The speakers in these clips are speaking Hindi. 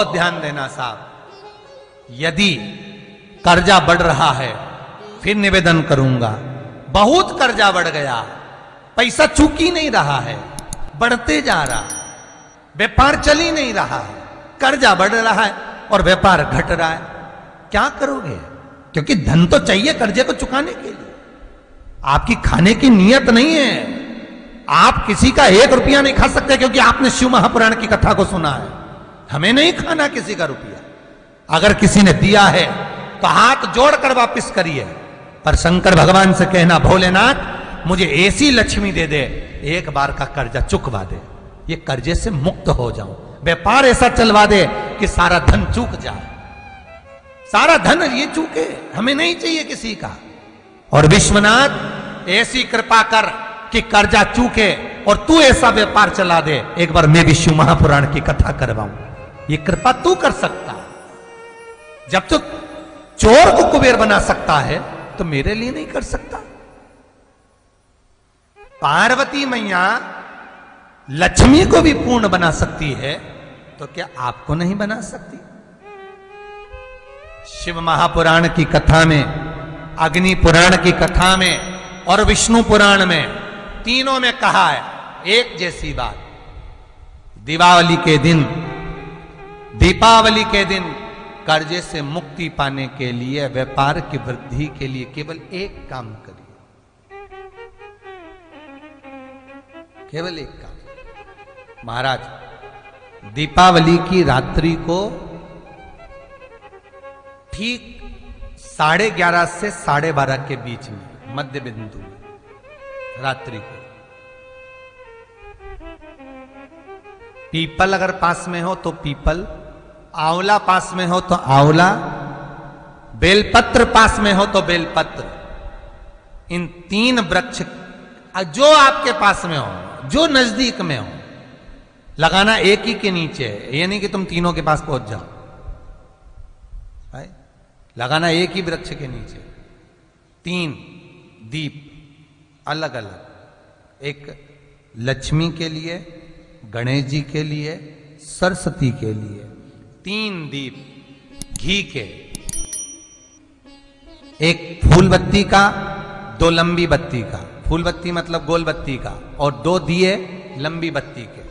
बहुत ध्यान देना साहब, यदि कर्जा बढ़ रहा है फिर निवेदन करूंगा, बहुत कर्जा बढ़ गया, पैसा चूक ही नहीं रहा है, बढ़ते जा रहा, व्यापार चल ही नहीं रहा है, कर्जा बढ़ रहा है और व्यापार घट रहा है, क्या करोगे? क्योंकि धन तो चाहिए कर्जे को चुकाने के लिए, आपकी खाने की नीयत नहीं है, आप किसी का 1 रुपया नहीं खा सकते क्योंकि आपने शिव महापुराण की कथा को सुना है। हमें नहीं खाना किसी का रुपया, अगर किसी ने दिया है तो हाथ जोड़कर वापस करिए, पर शंकर भगवान से कहना भोलेनाथ मुझे ऐसी लक्ष्मी दे दे, एक बार का कर्जा चुकवा दे, ये कर्जे से मुक्त हो जाऊं, व्यापार ऐसा चलवा दे कि सारा धन चूक जाए, सारा धन ये चूके, हमें नहीं चाहिए किसी का। और विश्वनाथ ऐसी कृपा कर कि कर्जा चूके और तू ऐसा व्यापार चला दे, एक बार मैं भी शिव महापुराण की कथा करवाऊं, ये कृपा तू कर सकता है। जब तक चोर को कुबेर बना सकता है तो मेरे लिए नहीं कर सकता? पार्वती मैया लक्ष्मी को भी पूर्ण बना सकती है तो क्या आपको नहीं बना सकती? शिव महापुराण की कथा में, अग्नि पुराण की कथा में और विष्णु पुराण में, तीनों में कहा है एक जैसी बात, दीपावली के दिन कर्जे से मुक्ति पाने के लिए, व्यापार की वृद्धि के लिए केवल एक काम करिए, केवल एक काम। महाराज, दीपावली की रात्रि को ठीक 11:30 से 12:30 के बीच में, मध्य बिंदु में, रात्रि को पीपल अगर पास में हो तो पीपल, आंवला पास में हो तो आंवला, बेलपत्र पास में हो तो बेलपत्र, इन 3 वृक्ष जो आपके पास में हो, जो नजदीक में हो, लगाना एक ही के नीचे है, ये नहीं कि तुम तीनों के पास पहुंच जाओ, लगाना एक ही वृक्ष के नीचे। 3 दीप अलग अलग, एक लक्ष्मी के लिए, गणेश जी के लिए, सरस्वती के लिए, 3 दीप घी के, एक फूल बत्ती का, 2 लंबी बत्ती का, फूल बत्ती मतलब गोल बत्ती का, और 2 दिए लंबी बत्ती के,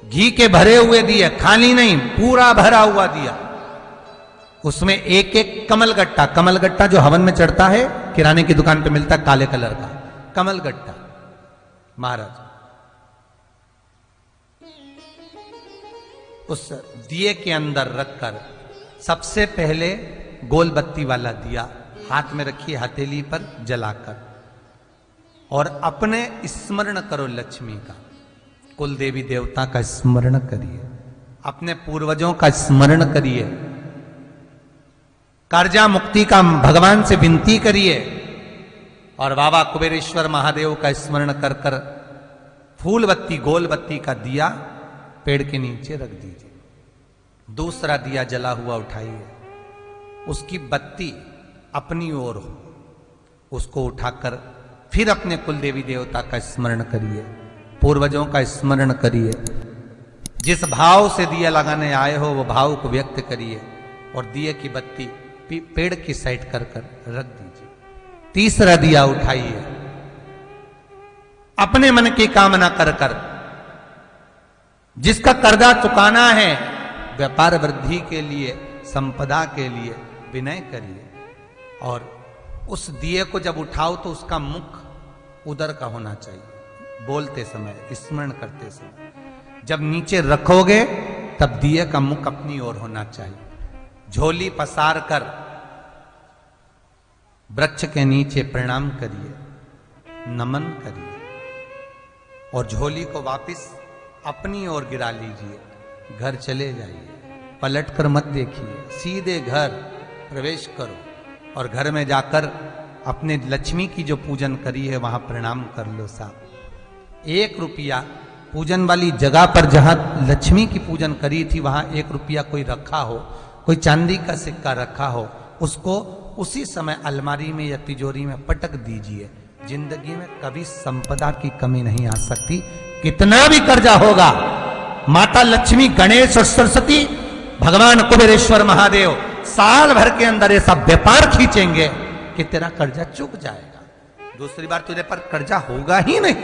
घी के भरे हुए दिए, खाली नहीं, पूरा भरा हुआ दिया, उसमें एक एक कमलगट्टा, कमलगट्टा जो हवन में चढ़ता है, किराने की दुकान पे मिलता है काले कलर का कमलगट्टा, महाराज उस दिए के अंदर रखकर सबसे पहले गोल बत्ती वाला दिया हाथ में रखिए, हथेली पर जलाकर, और अपने स्मरण करो लक्ष्मी का, कुल देवी देवता का स्मरण करिए, अपने पूर्वजों का स्मरण करिए, कर्जा मुक्ति का भगवान से विनती करिए, और बाबा कुबेरेश्वर महादेव का स्मरण कर कर फूल बत्ती, गोल बत्ती का दिया पेड़ के नीचे रख दीजिए। दूसरा दिया जला हुआ उठाइए, उसकी बत्ती अपनी ओर हो, उसको उठाकर फिर अपने कुल देवी देवता का स्मरण करिए, पूर्वजों का स्मरण करिए, जिस भाव से दिया लगाने आए हो वो भाव को व्यक्त करिए, और दिए की बत्ती पेड़ की साइड कर कर रख दीजिए। तीसरा दिया उठाइए, अपने मन की कामना कर कर, जिसका कर्जा चुकाना है, व्यापार वृद्धि के लिए, संपदा के लिए विनय करिए, और उस दिए को जब उठाओ तो उसका मुख उधर का होना चाहिए, बोलते समय, स्मरण करते समय। जब नीचे रखोगे तब दिए का मुख अपनी ओर होना चाहिए। झोली पसार कर वृक्ष के नीचे प्रणाम करिए, नमन करिए, और झोली को वापस अपनी ओर गिरा लीजिए, घर चले जाइए, पलट कर मत देखिए, सीधे घर प्रवेश करो, और घर में जाकर अपने लक्ष्मी की जो पूजन करी है वहां प्रणाम कर लो साहब। 1 रुपया पूजन वाली जगह पर जहां लक्ष्मी की पूजन करी थी वहां 1 रुपया कोई रखा हो, कोई चांदी का सिक्का रखा हो, उसको उसी समय अलमारी में या तिजोरी में पटक दीजिए। जिंदगी में कभी संपदा की कमी नहीं आ सकती, कितना भी कर्जा होगा, माता लक्ष्मी, गणेश और सरस्वती भगवान कुबेरेश्वर महादेव साल भर के अंदर ये सब व्यापार खींचेंगे कि तेरा कर्जा चुक जाएगा, दूसरी बार तुझे पर कर्जा होगा ही नहीं।